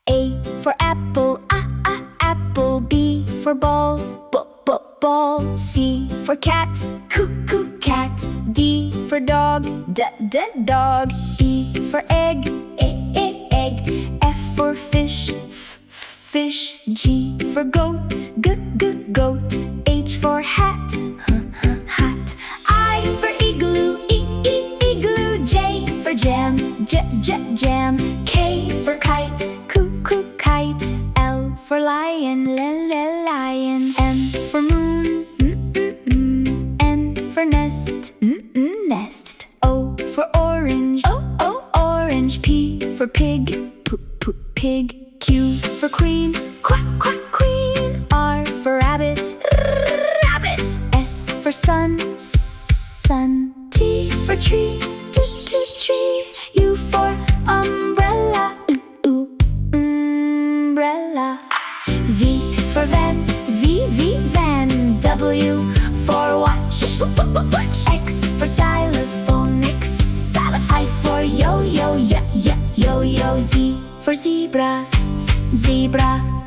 A for apple, apple. B for ball, ball. C for cat, cat. D for dog, dog. E for egg, egg. F for fish, fish. G for goat, goat. H for hat, hat. I for igloo, igloo. J for jam, jam. K for kite, kite. L for lion, lion. M for moon, N for nest, nest. O for orange, orange. P for pig, pig. Q for queen, queen. R for rabbit, rabbit. S for sun, sun. T for tree, tree. U for umbrella, umbrella. V for van, van. W for watch, X for xylophonics, I for yo. Z for zebra, zebra.